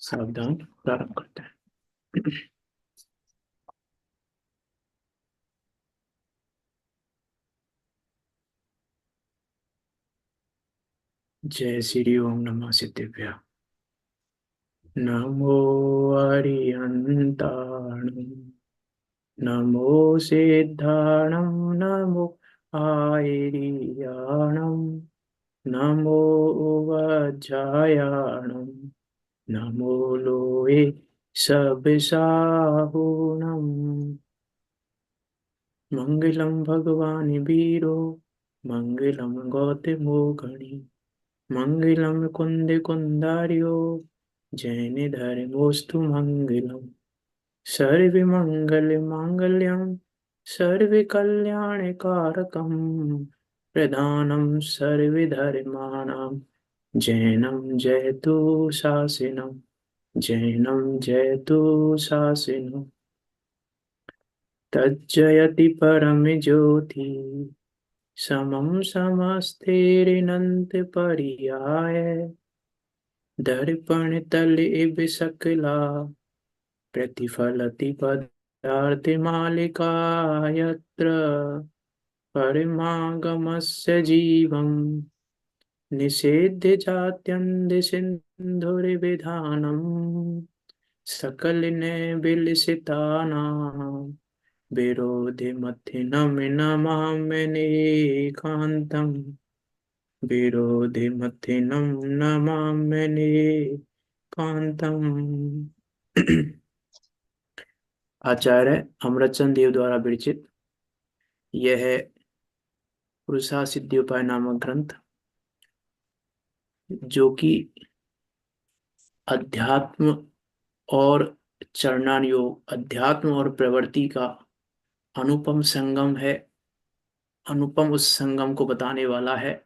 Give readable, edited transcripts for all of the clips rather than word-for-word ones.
सावधान, प्रारंभ करते हैं। जय श्री ओम नमः सिद्धेभ्य। नमो अरिहन्ताणं, नमो सिद्धाणं, नमो आयर्याणं, नमो वज्रायाणं, नमो लोहे सब्साहुणम्। मंगलम भगवान वीरो, मंगलम गौतमो गणि, मंगलम कुंद कुंदार्यो, जैन धर्मोस्तु मंगलम। सर्व मंगल मांगल्यम, सर्व कल्याण कारकम, प्रधानम सर्व धर्माणां, जैनम जयतु शासनम, जैनम जयतु शासनम। तज्जयति परम ज्योति, समं समस्तेरनंत पर्याय, दर्पण तल इव सकला, प्रतिफलति पदार्थ मालिका यत्र, परमागमस्य जीवं, निषेध्य जात्यन्त सिन्धुर्विधानम्, सकल ने विलसितानां, विरोधि मथिनं नमाम्यनेकान्तम्, विरोधि मथिनं नमाम्यनेकान्तम्। आचार्य अमृतचंद देव द्वारा विरचित यह है पुरुषा सिद्धियोपाय नामक ग्रंथ, जो कि अध्यात्म और चरणान योग, अध्यात्म और प्रवृत्ति का अनुपम संगम है। अनुपम उस संगम को बताने वाला है।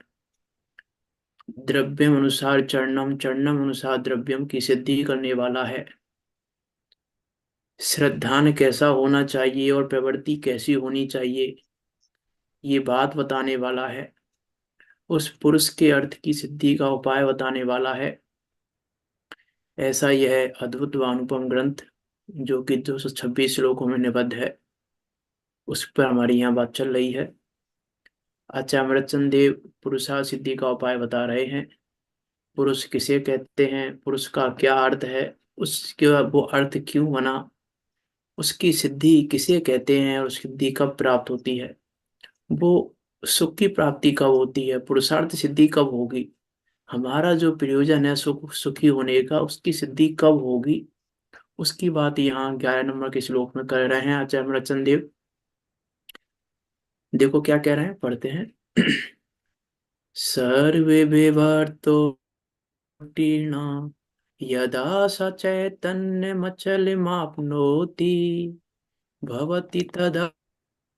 द्रव्यम अनुसार चरणम, चरणम अनुसार द्रव्यम की सिद्धि करने वाला है। श्रद्धान कैसा होना चाहिए और प्रवृत्ति कैसी होनी चाहिए, ये बात बताने वाला है। उस पुरुष के अर्थ की सिद्धि का उपाय बताने वाला है। ऐसा यह अद्भुत व अनुपम ग्रंथ, जो कि 226 श्लोकों में निबद्ध है, उस पर हमारी यहाँ बात चल रही है। आचार्य अमृतचंद देव पुरुषा सिद्धि का उपाय बता रहे हैं। पुरुष किसे कहते हैं, पुरुष का क्या अर्थ है, उसके वो अर्थ क्यों बना, उसकी सिद्धि किसे कहते हैं और सिद्धि कब प्राप्त होती है, वो सुख की प्राप्ति कब होती है, पुरुषार्थ सिद्धि कब होगी, हमारा जो प्रयोजन है सुखी होने का, उसकी सिद्धि कब होगी, उसकी बात यहाँ 11 नंबर के श्लोक में कर रहे हैं आचार्य अमृतचंद देव। देखो क्या कह रहे हैं, पढ़ते हैं। सर्वे विवर्तो तीर्णा, यदा स चैतन्यमचलमाप्नोति, भवति तदा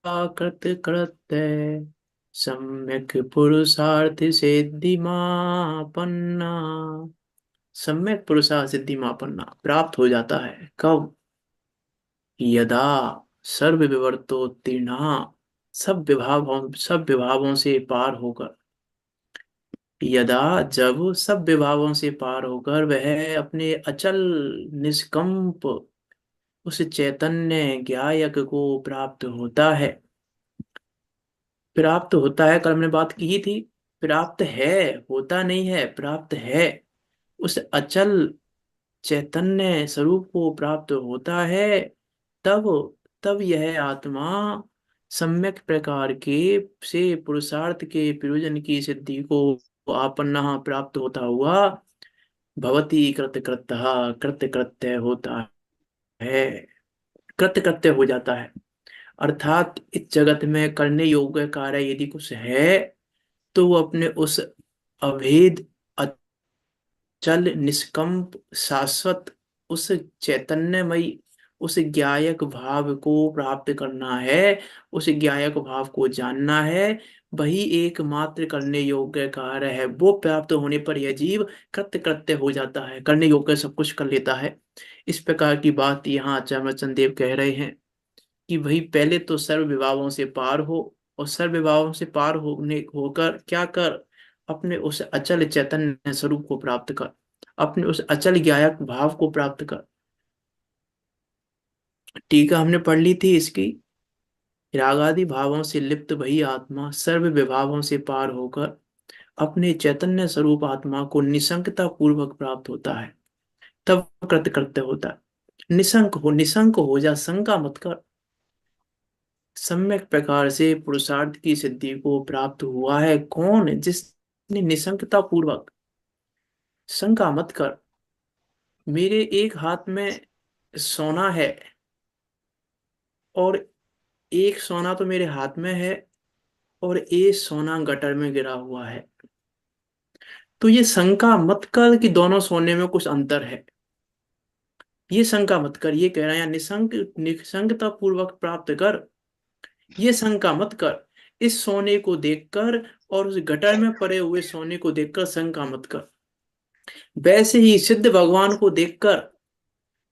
कृतकृत्य, सम्यक् पुरुषार्थ सिद्धिमापन्ना। सम्यक पुरुषार्थ सिद्धिमापन्ना प्राप्त हो जाता है कब, यदा सर्व विवर्तोत्तीर्णा, सब विभागों से पार होकर, यदा जब सब विभागों से पार होकर वह अपने अचल निष्कंप उस चैतन्य ज्ञायक को प्राप्त होता है। प्राप्त होता है, कल हमने बात की ही थी। प्राप्त है, होता नहीं है, प्राप्त है। उस अचल चैतन्य स्वरूप को प्राप्त होता है। तब तब यह आत्मा सम्यक प्रकार के से पुरुषार्थ के प्रयोजन की सिद्धि को आपन्ना प्राप्त होता हुआ, भवती कृतकृत्यः, कृत्य होता है, कृत्य हो जाता है। अर्थात इस जगत में करने योग्य कार्य यदि कुछ है, तो वो अपने उस अभेद, अचल, निष्कंप, शाश्वत उस चैतन्यमयी, उस ज्ञायक भाव को प्राप्त करना है, उस ज्ञायक भाव को जानना है। वही एकमात्र करने योग्य कार्य है। वो प्राप्त होने पर यह जीव कृत्य हो जाता है, करने योग्य सब कुछ कर लेता है। इस प्रकार की बात यहाँ चरणचंद देव कह रहे हैं कि वही पहले तो सर्व विभागों से पार हो, और सर्व विभागों से पार होने होकर क्या कर, अपने उस अचल चैतन्य स्वरूप को प्राप्त कर। अपने उस अचल गायक भाव को प्राप्त कर। टीका हमने पढ़ ली थी इसकी। रागादि भावों से लिप्त वही आत्मा सर्व विभावों से पार होकर अपने चैतन्य स्वरूप आत्मा को निसंकता पूर्वक प्राप्त होता है, तब कृत कृत्य होता है। निसंक हो जा, शंका मत कर। सम्यक प्रकार से पुरुषार्थ की सिद्धि को प्राप्त हुआ है कौन? जिसने निसंकता पूर्वक। शंका मत कर। मेरे एक हाथ में सोना है और एक सोना तो मेरे हाथ में है और एक सोना गटर में गिरा हुआ है। तो ये शंका मत कर कि दोनों सोने में कुछ अंतर है। ये शंका मत कर, ये कह रहा है यहाँ निसंकता पूर्वक प्राप्त कर। ये शंका मत कर। इस सोने को देखकर और उस गटर में पड़े हुए सोने को देखकर शंका मत कर। वैसे ही सिद्ध भगवान को देखकर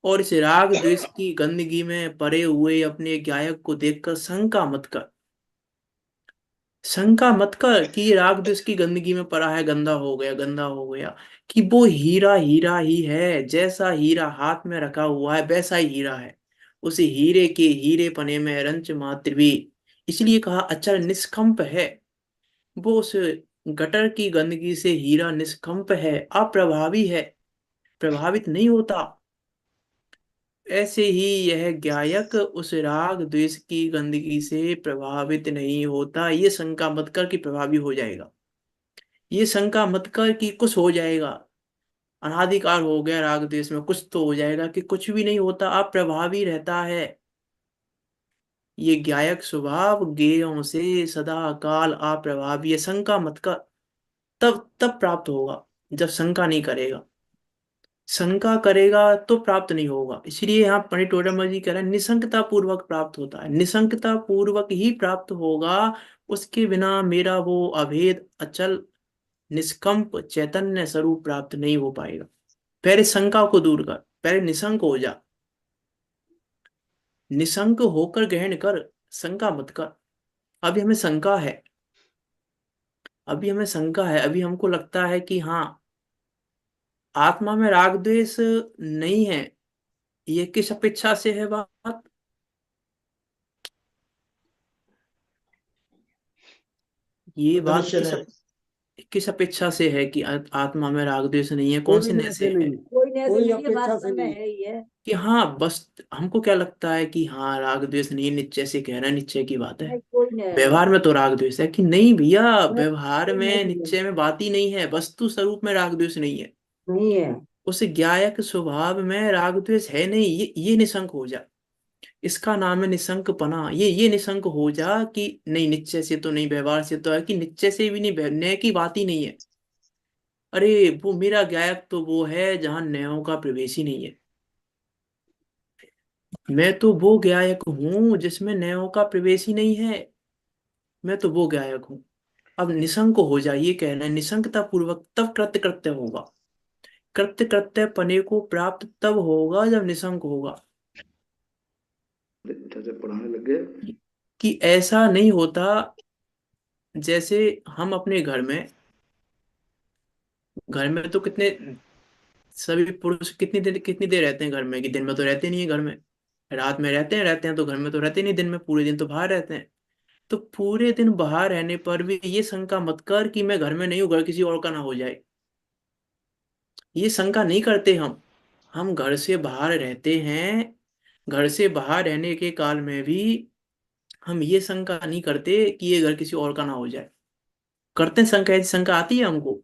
और इस राग द्वेष की गंदगी में पड़े हुए अपने गायक को देखकर शंका मत कर। शंका मत कर कि ये राग द्वेष की गंदगी में पड़ा है, गंदा हो गया, गंदा हो गया। कि वो हीरा हीरा ही है, जैसा हीरा हाथ में रखा हुआ है वैसा ही हीरा है। उस हीरे के हीरे पने में रंच मात्र भी, इसलिए कहा अचल निष्कंप है। वो उस गटर की गंदगी से हीरा निष्कंप है, अप्रभावी है, प्रभावित नहीं होता। ऐसे ही यह गायक उस राग द्वेष की गंदगी से प्रभावित नहीं होता। ये शंका मत कर कि प्रभावी हो जाएगा। ये शंका मत कर कि कुछ हो जाएगा, अनादिकाल हो गया राग द्वेष में, कुछ तो हो जाएगा, कि कुछ भी नहीं होता, अप्रभावी रहता है। ये गायक स्वभाव गेयों से सदा काल अप्रभावी है। शंका मत कर। तब तब प्राप्त होगा जब शंका नहीं करेगा। शंका करेगा तो प्राप्त नहीं होगा। इसलिए यहाँ पंडित टोडरमल जी कह रहे हैं निसंकता पूर्वक प्राप्त होता है, निसंकता पूर्वक ही प्राप्त होगा। उसके बिना मेरा वो अभेद अचल निष्कंप चैतन्य स्वरूप प्राप्त नहीं हो पाएगा। पहले शंका को दूर कर, पहले निशंक हो जा। निशंक होकर ग्रहण कर, शंका मत कर। अभी हमें शंका है, अभी हमें शंका है, अभी हमको लगता है कि हाँ आत्मा में राग द्वेष नहीं है। ये किस अपेक्षा से है बात? ये बात डेफिनेशन किस है। किस अपेक्षा से है कि आत्मा में राग द्वेष नहीं है? कोई कौन भी से नय न्याय से से है? नहीं, कोई नहीं, ऐसे कोई नहीं, ये अपेक्षा से वास्तव में नहीं। है ही है। कि हाँ बस हमको क्या लगता है कि हाँ राग द्वेष नहीं है, निश्चय से कह रहा है, निश्चय की बात है। नहीं, कोई नहीं है व्यवहार ऐसा। में तो राग द्वेष है कि नहीं भैया? नहीं, व्यवहार कोई में नहीं है, निश्चय में बात ही नहीं है, वस्तु स्वरूप में राग द्वेष नहीं है। नहीं है। उस ज्ञायक स्वभाव में राग द्वेष है नहीं। ये निशंक हो जा। इसका नाम है निशंक पना। ये निशंक हो जा कि नहीं निश्चय से तो नहीं, व्यवहार से तो है, कि निश्चय से भी नहीं, नय की बात ही नहीं है। अरे वो मेरा गायक तो वो है जहां नयों का प्रवेश ही नहीं है। मैं तो वो गायक हूं जिसमें नयों का प्रवेश ही नहीं है। मैं तो वो गायक हूं। अब निशंक हो जाइए, कहना है निशंकता पूर्वक तब कृत्य कृत्य होगा। कृत्य कृत्य पने को प्राप्त तब होगा जब निशंक होगा। जैसे पढ़ाने लग गए। कि ऐसा नहीं होता जैसे हम अपने घर में तो कितने सभी पुरुष कितनी देर रहते हैं घर में? कि दिन में तो रहते नहीं है घर में। रात में रहते हैं तो घर में तो रहते नहीं, दिन में पूरे दिन तो बाहर रहते हैं। तो पूरे दिन बाहर रहने पर भी ये शंका मत कर कि मैं घर में नहीं हूं, घर किसी और का ना हो जाए। ये शंका नहीं करते हम घर से बाहर रहते हैं। घर से बाहर रहने के काल में भी हम ये शंका नहीं करते कि ये घर किसी और का ना हो जाए। करते हैं शंका? ऐसी शंका आती है हमको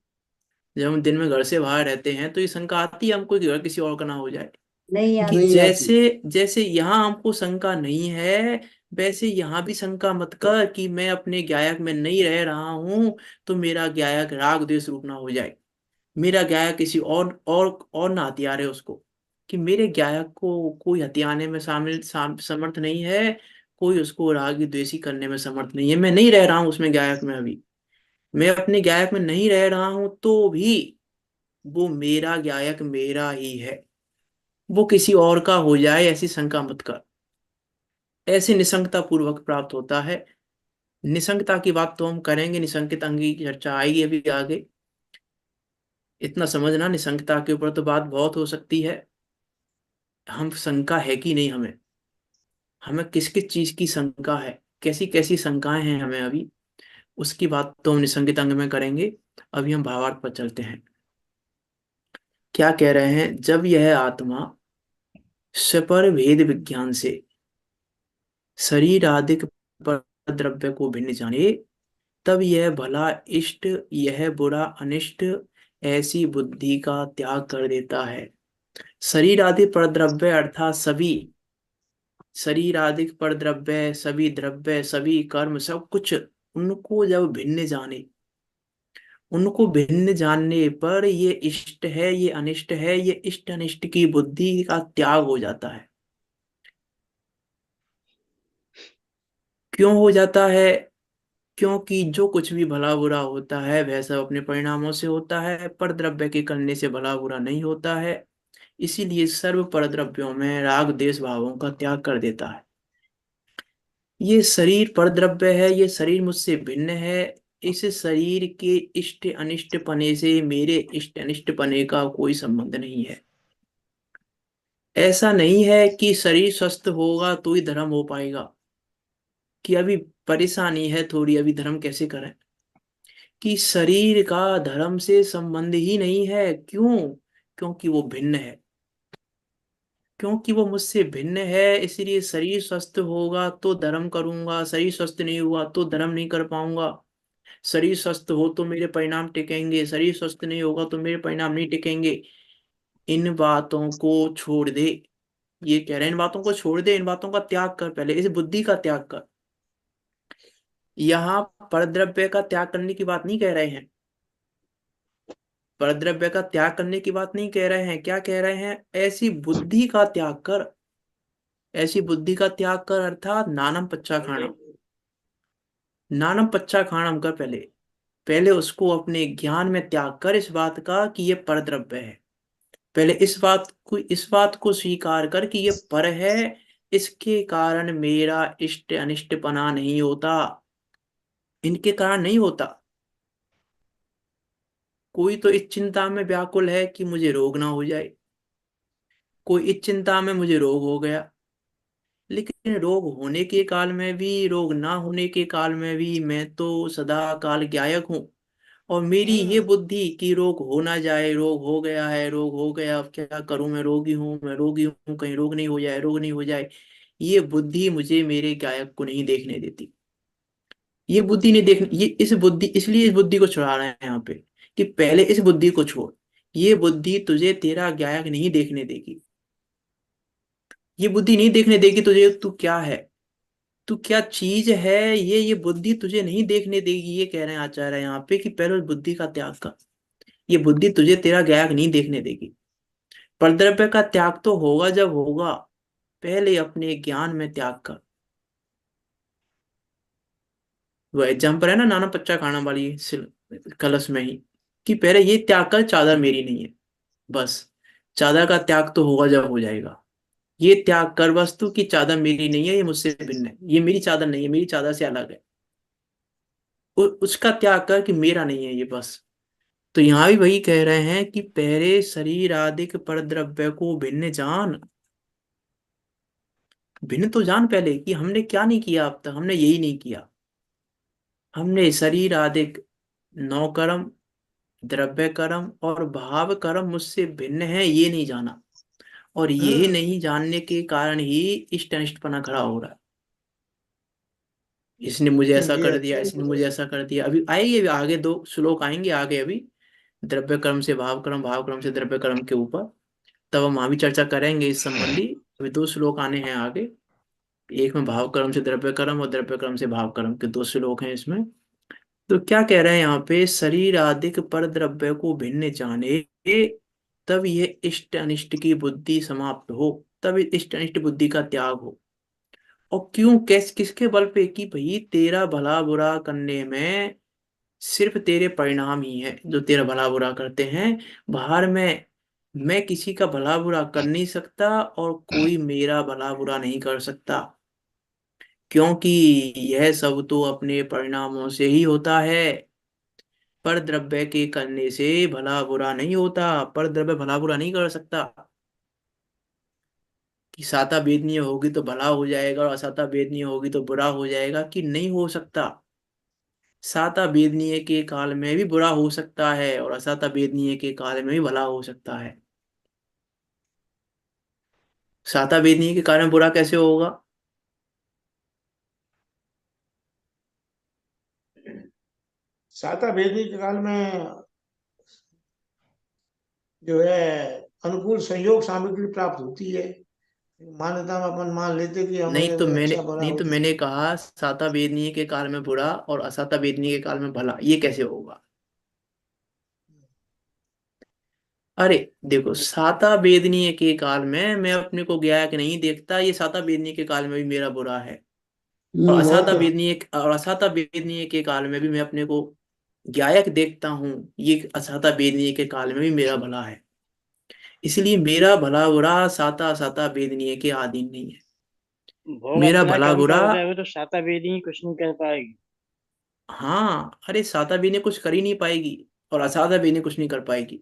जब हम दिन में घर से बाहर रहते हैं, तो ये शंका आती है हमको कि घर किसी और का ना हो जाए। नहीं कि आती नहीं है। आती। जैसे जैसे यहाँ हमको शंका नहीं है, वैसे यहाँ भी शंका मत कर कि मैं अपने गायक में नहीं रह रहा हूं तो मेरा गायक राग द्वेष रूप ना हो जाए। मेरा गायक किसी और ना हथियारे उसको। कि मेरे गायक को कोई हथियाने में समर्थ नहीं है। कोई उसको राग द्वेषी करने में समर्थ नहीं है। मैं नहीं रह रहा हूँ उसमें गायक में अभी। मैं अपने गायक में नहीं रह रहा हूं तो भी वो मेरा गायक मेरा ही है। वो किसी और का हो जाए ऐसी शंका मत कर। ऐसे निसंगता पूर्वक प्राप्त होता है। निसंगता की बात तो हम करेंगे, निसंकित अंगी की चर्चा आएगी अभी आगे। इतना समझना, निसंगता के ऊपर तो बात बहुत हो सकती है। हम शंका है कि नहीं हमें, हमें किस किस चीज की शंका है, कैसी कैसी शंकाएं हैं हमें अभी, उसकी बात तो हम निसंगत अंग में करेंगे। अभी हम भावार्थ पर चलते हैं। क्या कह रहे हैं, जब यह आत्मा सपर भेद विज्ञान से शरीर आदि द्रव्य को भिन्न जाने, तब यह भला इष्ट, यह बुरा अनिष्ट, ऐसी बुद्धि का त्याग कर देता है। शरीर आदि परद्रव्य अर्थात सभी शरीर आदि परद्रव्य, सभी द्रव्य, सभी कर्म, सब कुछ, उनको जब भिन्न जाने, उनको भिन्न जानने पर ये इष्ट है, ये अनिष्ट है, ये इष्ट अनिष्ट की बुद्धि का त्याग हो जाता है। क्यों हो जाता है? क्योंकि जो कुछ भी भला बुरा होता है वह सब अपने परिणामों से होता है, पर द्रव्य के करने से भला बुरा नहीं होता है। इसीलिए सर्व परद्रव्यों में राग द्वेष भावों का त्याग कर देता है। ये शरीर परद्रव्य है, ये शरीर मुझसे भिन्न है। इस शरीर के इष्ट अनिष्ट पने से मेरे इष्ट अनिष्ट पने का कोई संबंध नहीं है। ऐसा नहीं है कि शरीर स्वस्थ होगा तो ही धर्म हो पाएगा, कि अभी परेशानी है थोड़ी, अभी धर्म कैसे करें। कि शरीर का धर्म से संबंध ही नहीं है। क्यों? क्योंकि वो भिन्न है, क्योंकि वो मुझसे भिन्न है। इसलिए शरीर स्वस्थ होगा तो धर्म करूंगा, शरीर स्वस्थ नहीं हुआ तो धर्म नहीं कर पाऊंगा। शरीर स्वस्थ हो तो मेरे परिणाम टिकेंगे, शरीर स्वस्थ नहीं होगा तो मेरे परिणाम नहीं टिकेंगे। इन बातों को छोड़ दे। ये कह रहे हैं इन बातों को छोड़ दे, इन बातों का त्याग कर, पहले इस बुद्धि का त्याग कर। यहाँ परद्रव्य का त्याग करने की बात नहीं कह रहे हैं, परद्रव्य का त्याग करने की बात नहीं कह रहे हैं। क्या कह रहे हैं? ऐसी बुद्धि का त्याग कर, ऐसी बुद्धि का त्याग कर अर्थात नानम पच्चाखाणम, नानम पच्चाखाणम कर पहले। पहले उसको अपने ज्ञान में त्याग कर इस बात का कि ये परद्रव्य है। पहले इस बात को स्वीकार कर कि ये पर है, इसके कारण मेरा इष्ट अनिष्टपना नहीं होता, इनके कारण नहीं होता। कोई तो इस चिंता में व्याकुल है कि मुझे रोग ना हो जाए, कोई इस चिंता में मुझे रोग हो गया। लेकिन रोग होने के काल में भी, रोग ना होने के काल में भी मैं तो सदा काल ज्ञायक हूँ। और मेरी ये बुद्धि कि रोग हो ना जाए, रोग हो गया है, रोग हो गया, अब क्या करूं, मैं रोगी हूँ, मैं रोगी हूँ, कहीं रोग नहीं हो जाए, रोग नहीं हो जाए। ये बुद्धि मुझे मेरे गायक को नहीं देखने देती। ये बुद्धि नहीं देख, ये इस बुद्धि, इसलिए इस बुद्धि को छुड़ा रहे हैं यहाँ पे, कि पहले इस बुद्धि को छोड़। ये बुद्धि तुझे तेरा गायक नहीं देखने देगी। ये बुद्धि नहीं देखने देगी तुझे तू क्या है, तू क्या चीज है। ये बुद्धि तुझे नहीं देखने देगी। ये कह रहे हैं आचार्य यहाँ पे कि पहले उस बुद्धि का त्याग कर। ये बुद्धि तुझे तेरा गायक नहीं देखने देगी। परद्रव्य का त्याग तो होगा जब होगा, पहले अपने ज्ञान में त्याग कर। वो एग्जाम्पल है ना नाना पच्चा खाना वाली कलश में ही, कि पहले ये त्याग कर चादर मेरी नहीं है, बस। चादर का त्याग तो होगा जब हो जाएगा। ये त्याग कर वस्तु की चादर मेरी नहीं है, ये मुझसे भिन्न है, ये मेरी चादर नहीं है, मेरी चादर से अलग है। उसका त्याग कर कि मेरा नहीं है ये, बस। तो यहाँ भी वही कह रहे हैं कि पहले शरीर आदि परद्रव्य को भिन्न जान। भिन्न तो जान पहले कि हमने क्या नहीं किया, अब तक हमने यही नहीं किया। हमने शरीर आदि नौ कर्म, द्रव्य कर्म और भाव कर्म मुझसे भिन्न है, ये नहीं जाना। और ये नहीं जानने के कारण ही इष्ट अनिष्टपना खड़ा हो रहा है। इसने मुझे ऐसा ये कर दिया, अच्छा इसने मुझे ऐसा कर दिया। अभी आएंगे, अभी आगे दो श्लोक आएंगे आगे अभी, द्रव्य कर्म से भाव कर्म, भाव कर्म से द्रव्य कर्म के ऊपर। तब हम वहां भी चर्चा करेंगे इस संबंधी। अभी दो श्लोक आने हैं आगे। एक में भाव कर्म से द्रव्य कर्म और द्रव्य कर्म से भाव कर्म के दो श्लोक हैं इसमें। तो क्या कह रहे हैं यहाँ पे, शरीर आदि पर द्रव्य को भिन्न जाने, तब ये इष्ट अनिष्ट की बुद्धि समाप्त हो, तब इष्ट अनिष्ट बुद्धि का त्याग हो। और क्यों, कैस किसके बल पे? कि भाई तेरा भला बुरा करने में सिर्फ तेरे परिणाम ही हैं जो तेरा भला बुरा करते हैं। बाहर में मैं किसी का भला बुरा कर नहीं सकता और कोई मेरा भला बुरा नहीं कर सकता, क्योंकि यह सब तो अपने परिणामों से ही होता है। पर द्रव्य के करने से भला बुरा नहीं होता, पर द्रव्य भला बुरा नहीं कर सकता। कि साता वेदनीय होगी तो भला हो जाएगा और असाता वेदनीय होगी तो बुरा हो जाएगा, कि नहीं हो सकता। साता वेदनीय के काल में भी बुरा हो सकता है और असाता वेदनीय के काल में भी भला हो सकता है। साता वेदनीय के काल में बुरा कैसे होगा? साता वेदी के काल में जो है अनुकूल संयोग सामग्री प्राप्त होती है। मान्यता में अपन मान लेते कि हमें अच्छा भला नहीं हो तो जाए। मैंने कहा साता वेदनीय के काल में बुरा और असाता वेदनीय के काल में भला, ये कैसे होगा? अरे देखो, साता वेदनीय के काल में मैं अपने को गया कि नहीं देखता, ये साता वेदनीय के काल में भी मेरा बुरा है। वो तो और असाता वेदनीय के काल में भी मैं अपने को ज्ञायक देखता हूँ, ये असाता वेदनीय के काल में भी मेरा भला है। इसलिए मेरा भला बुरा साता असाता वेदनीय के अधीन नहीं है। भोग मेरा अपना भला कर्म का बुरा, हो जाएगा तो साता वेदी कुछ नहीं कर पाएगी। हाँ अरे साता वेदनीय कुछ कर ही नहीं पाएगी और असाता वेदनीय कुछ नहीं कर पाएगी।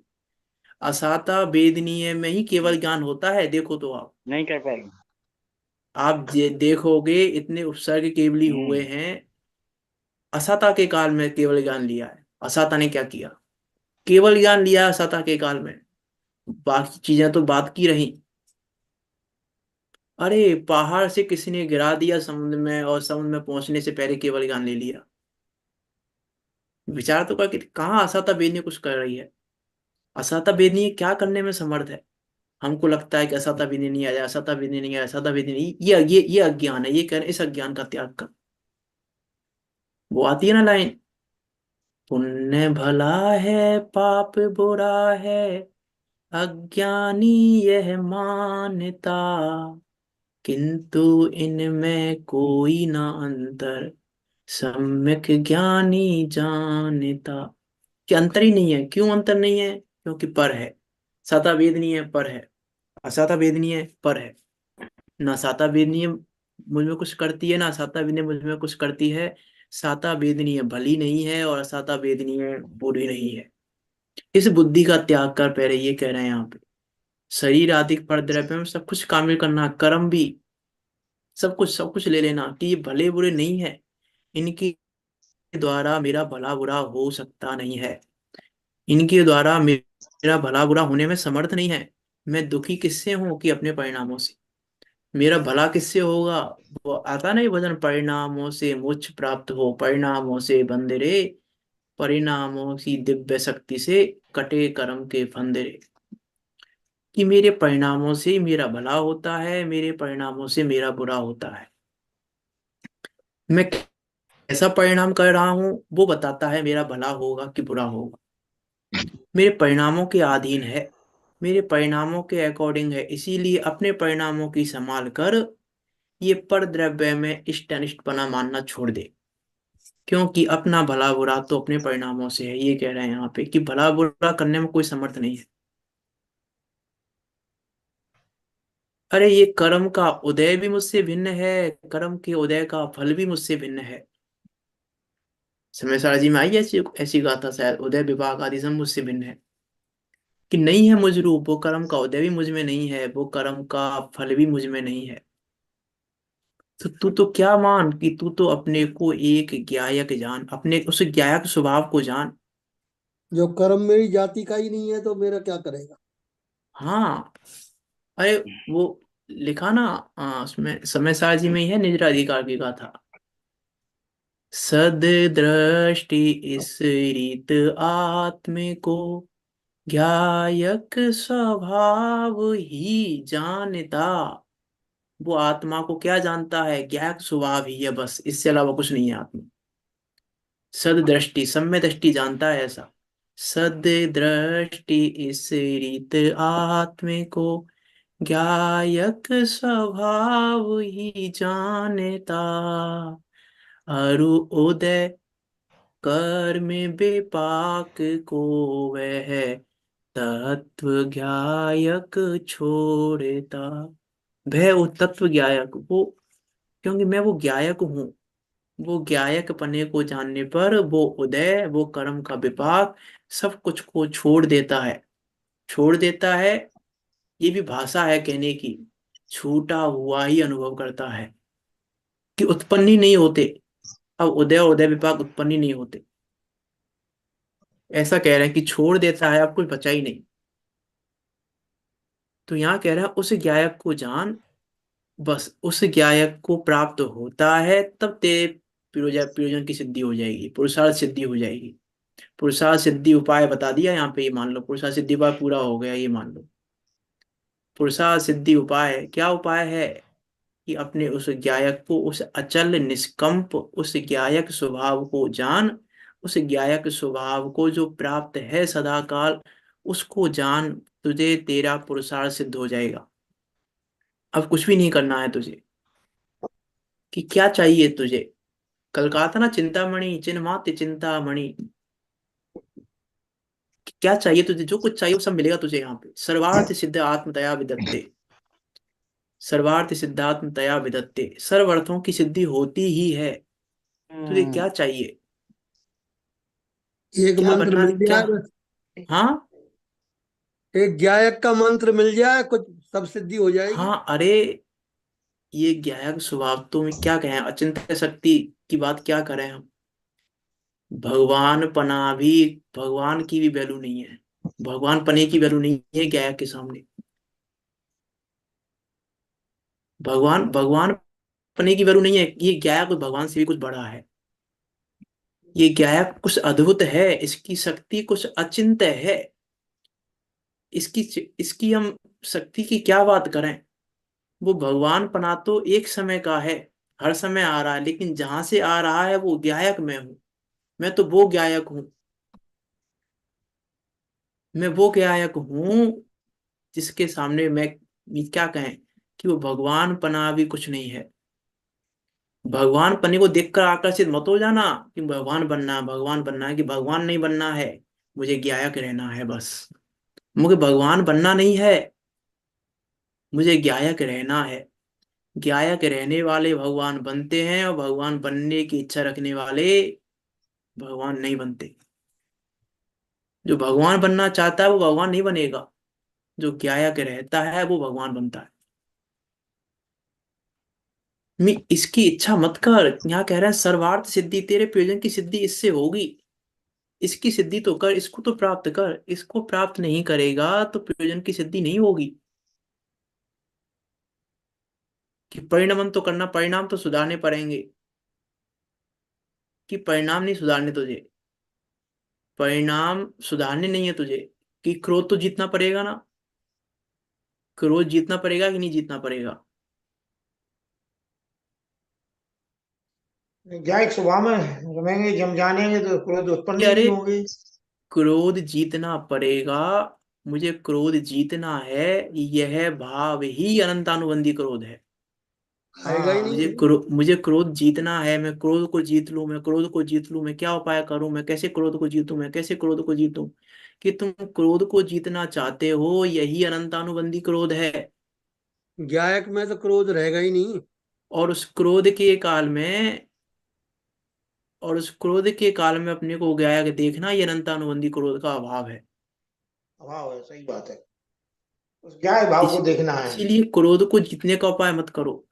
असाता वेदनीय में ही केवल ज्ञान होता है, देखो तो आप। नहीं कर पाएगी। देखोगे इतने उपसर्ग केवली हुए हम्म। हैं। असाता के काल में केवल ज्ञान लिया है, असाता ने क्या किया? केवल ज्ञान लिया असाता के काल में, बाकी चीजें तो बात की रही। अरे पहाड़ से किसी ने गिरा दिया समुद्र में और समुद्र में पहुंचने से पहले केवल ज्ञान ले लिया। विचार तो कर कि कहाँ असाता बेदनी कुछ कर रही है। असाता बेदनी क्या करने में समर्थ है? हमको लगता है कि असाता बेदनी नहीं आया, असाता बेदनी नहीं आया, असाता बेदनी नहीं, ये अज्ञान है, ये कह रहे हैं, इस अज्ञान का त्याग कर। वो आती है ना लाइन, पुण्य भला है पाप बुरा है, अज्ञानी यह मानता, किंतु इनमें कोई ना अंतर, सम्यक ज्ञानी जानता। कि अंतर ही नहीं है, क्यों अंतर नहीं है? क्योंकि पर है। साता वेदनीय है, पर है। असाता वेदनीय है, पर है। ना साता वेदनीय मुझ में कुछ करती है, ना साता वेदनीय मुझ में कुछ करती है। साता वेदनीय भली नहीं है और असाता वेदनीय बुरी नहीं है। इस बुद्धि का त्याग कर, पहले ये कह रहे हैं यहाँ पे, शरीर आदि पर द्रव्य में सब कुछ कामिल करना, कर्म भी, सब कुछ ले लेना, कि ये भले बुरे नहीं है, इनके द्वारा मेरा भला बुरा हो सकता नहीं है। इनके द्वारा मेरा भला बुरा होने में समर्थ नहीं है। मैं दुखी किससे हूं? कि अपने परिणामों से। मेरा भला किससे होगा? वो आता नहीं भजन, परिणामों से मोक्ष प्राप्त हो, परिणामों से बंदरे, परिणामों की दिव्य शक्ति से कटे कर्म के फंदरे। कि मेरे परिणामों से मेरा भला होता है, मेरे परिणामों से मेरा बुरा होता है। मैं कैसा परिणाम कर रहा हूं वो बताता है मेरा भला होगा कि बुरा होगा। मेरे परिणामों के अधीन है, मेरे परिणामों के अकॉर्डिंग है, इसीलिए अपने परिणामों की संभाल कर ये पर द्रव्य में इष्ट अनिष्टपना मानना छोड़ दे। क्योंकि अपना भला बुरा तो अपने परिणामों से है, ये कह रहे हैं यहाँ पे कि भला बुरा करने में कोई समर्थ नहीं है। अरे ये कर्म का उदय भी मुझसे भिन्न है, कर्म के उदय का फल भी मुझसे भिन्न है। समय सारजी में आई ऐसी ऐसी गाथा शायद, उदय विभाग आदि सब मुझसे भिन्न है। कि नहीं है मुझ रूप, वो कर्म का उदय भी मुझ में नहीं है, वो कर्म का फल भी मुझ में नहीं है। तो तू तो क्या मान कि तू तो अपने को एक ज्ञायक जान, अपने उस ज्ञायक स्वभाव को जान। जो कर्म मेरी जाति का ही नहीं है तो मेरा क्या करेगा। हाँ अरे वो लिखा ना, उसमें समय सारजी में ही है, निज अधिकार की गाथा। सदृष्टि इस रीत आत्म को, ज्ञायक स्वभाव ही जानता। वो आत्मा को क्या जानता है? ज्ञायक स्वभाव ही है, बस, इससे अलावा कुछ नहीं है आत्मा। सदृष्टि, सम्य दृष्टि जानता है ऐसा। सदृष्टि इस रीत आत्म को, ज्ञायक स्वभाव ही जानता। अरु उदय कर्म विपाक को, वह तत्व ज्ञायक छोड़ता। वह वो तत्व ज्ञायक, वो, क्योंकि मैं वो ज्ञायक हूँ, वो गायक पने को जानने पर वो उदय, वो कर्म का विपाक, सब कुछ को छोड़ देता है। छोड़ देता है, ये भी भाषा है कहने की। छूटा हुआ ही अनुभव करता है, कि उत्पन्न ही नहीं होते। अब उदय और उदय विपाक उत्पन्न ही नहीं होते, ऐसा कह रहे हैं कि छोड़ देता है, अब कुछ बचा ही नहीं। तो यहाँ कह रहा है उस गायक को जान, बस उस गायक को प्राप्त होता है तब तेरे प्रयोजन की सिद्धि हो जाएगी, पुरुषार्थ सिद्धि हो जाएगी। पुरुषार्थ सिद्धि उपाय बता दिया यहाँ पे, ये मान लो पुरुषार्थ सिद्धि उपाय पूरा हो गया, ये मान लो। पुरुषार्थ सिद्धि उपाय क्या उपाय है? कि अपने उस गायक को, उस अचल निष्कंप उस गायक स्वभाव को जान। उस गायक स्वभाव को जो प्राप्त है सदा काल, उसको जान, तुझे तेरा पुरुषार्थ सिद्ध हो जाएगा। अब कुछ भी नहीं करना है तुझे, कि क्या चाहिए तुझे। कल कहा था ना, चिंतामणि चिन्मात्र चिंतामणि। क्या चाहिए तुझे, जो कुछ चाहिए वो सब मिलेगा तुझे यहाँ पे। सर्वार्थ सिद्ध आत्मतया विदत्ते, सर्वार्थ सिद्धात्मतया विदत्ते, सर्व अर्थों की सिद्धि होती ही है। तुझे क्या चाहिए, एक क्या मंत्र बनना, मिल क्या? जाए बस। हाँ एक गायक का मंत्र मिल जाए, कुछ सब सिद्धि हो जाएगी। हाँ, अरे ये गायक स्वभाव तो में क्या कहें, अचिंत्य शक्ति की बात क्या करें हम। भगवान पना भी, भगवान की भी वैल्यू नहीं है। भगवान पने की वैल्यू नहीं है गायक के सामने। भगवान पने की वैल्यू नहीं है। ये गायक भगवान से भी कुछ बड़ा है। ये गायक कुछ अद्भुत है, इसकी शक्ति कुछ अचिंत्य है। इसकी इसकी हम शक्ति की क्या बात करें। वो भगवान पना तो एक समय का है, हर समय आ रहा है, लेकिन जहां से आ रहा है वो गायक मैं हूं। मैं तो वो गायक हूं, मैं वो गायक हूं जिसके सामने मैं क्या कहें, कि वो भगवान पना भी कुछ नहीं है। भगवान पने को देखकर आकर्षित मत हो जाना, कि भगवान बनना है, भगवान बनना है, कि भगवान नहीं बनना है, मुझे गायक रहना है बस। मुझे भगवान बनना नहीं है, मुझे गायक रहना है। गायक रहने वाले भगवान बनते हैं, और भगवान बनने की इच्छा रखने वाले भगवान नहीं बनते। जो भगवान बनना चाहता है वो भगवान नहीं बनेगा, जो गायक रहता है वो भगवान बनता है। मैं इसकी इच्छा मत कर, यहाँ कह रहा है सर्वार्थ सिद्धि, तेरे प्रयोजन की सिद्धि इससे होगी। इसकी सिद्धि तो कर, इसको तो प्राप्त कर। इसको प्राप्त नहीं करेगा तो प्रयोजन की सिद्धि नहीं होगी। कि परिणमन तो करना, परिणाम तो सुधारने पड़ेंगे। कि परिणाम नहीं सुधारने तुझे, परिणाम सुधारने नहीं है तुझे। कि क्रोध तो जीतना पड़ेगा ना, क्रोध जीतना पड़ेगा कि नहीं जीतना पड़ेगा। गायक स्वभाव में रमेंगे, जम जानेंगे तो क्रोध उत्पन्न कि ही नहीं अरे होंगे। क्रोध जीतना पड़ेगा, मुझे क्रोध जीतना है, यह भाव ही अनंतानुबंधी क्रोध है। आएगा ही हाँ। नहीं। मुझे क्रोध जीतना है, मैं क्रोध को जीत लूं, मैं क्रोध को जीत लूं, मैं क्या उपाय करूं, मैं कैसे क्रोध को जीतूं, मैं कैसे क्रोध को जीतूं। कि तुम क्रोध को जीतना चाहते हो, यही अनंतानुबंधी क्रोध है। गायक में तो क्रोध रहेगा ही नहीं। और उस क्रोध के काल में, और उस क्रोध के काल में अपने को गया कि देखना, ये अनंतानुबंधी क्रोध का अभाव है। अभाव है, सही बात है। उस गाय भाव इस को देखना है। इसीलिए क्रोध को जीतने का उपाय मत करो,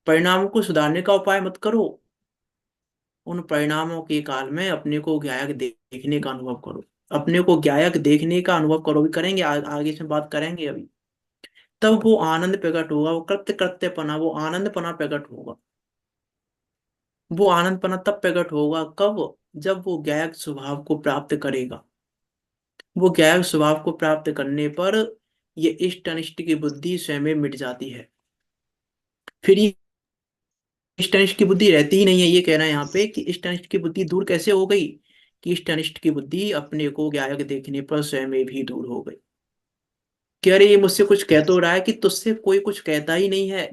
परिणामों को सुधारने का उपाय मत करो। उन परिणामों के काल में अपने को गायक देखने का अनुभव करो। अपने को गायक देखने का अनुभव करो, भी करेंगे आगे से बात करेंगे अभी। तब वो आनंद प्रकट होगा, वो कृत्य कृत्यपना, वो आनंदपना प्रकट होगा। वो आनंदपना तब प्रकट होगा कब, जब वो गायक स्वभाव को प्राप्त करेगा। वो गायक स्वभाव को प्राप्त करने पर ये इष्ट अनिष्ट की बुद्धि स्वयं में मिट जाती है। फिर ये इष्ट अनिष्ट की बुद्धि रहती ही नहीं है। ये कहना है यहाँ पे कि इष्ट अनिष्ट की बुद्धि दूर कैसे हो गई। कि इष्ट अनिष्ट की बुद्धि अपने को गायक देखने पर स्वयं में भी दूर हो गई। कह रहे ये मुझसे कुछ कह तो रहा है, कि तुझसे कोई कुछ कहता ही नहीं है।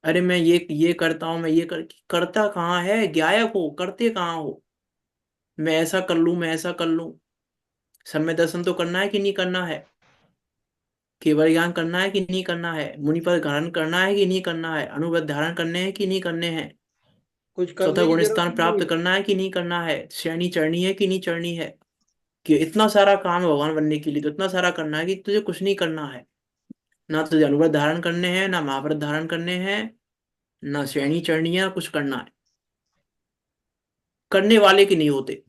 अरे मैं ये करता हूं, मैं करता कहाँ है, गायक हो, करते कहाँ हो। मैं ऐसा कर लूं, मैं ऐसा कर लूं। समय दर्शन तो करना है कि नहीं करना है। केवल ज्ञान करना है कि नहीं करना है, मुनि पद धारण करना है कि नहीं करना है, अनुव्रत धारण करने हैं कि नहीं करने हैं, कुछ चौथा करने की गुण जरूरत स्थान ही नहीं प्राप्त है। करना है कि नहीं करना है, श्रेणी चढ़नी है कि नहीं चढ़नी है। कि इतना सारा काम है भगवान बनने के लिए, तो इतना सारा करना है कि तुझे कुछ नहीं करना है। ना तुझे अनुव्रत धारण करने हैं, ना महाव्रत धारण करने हैं, ना श्रेणी चढ़नी है, ना कुछ करना है। करने वाले की नहीं होते।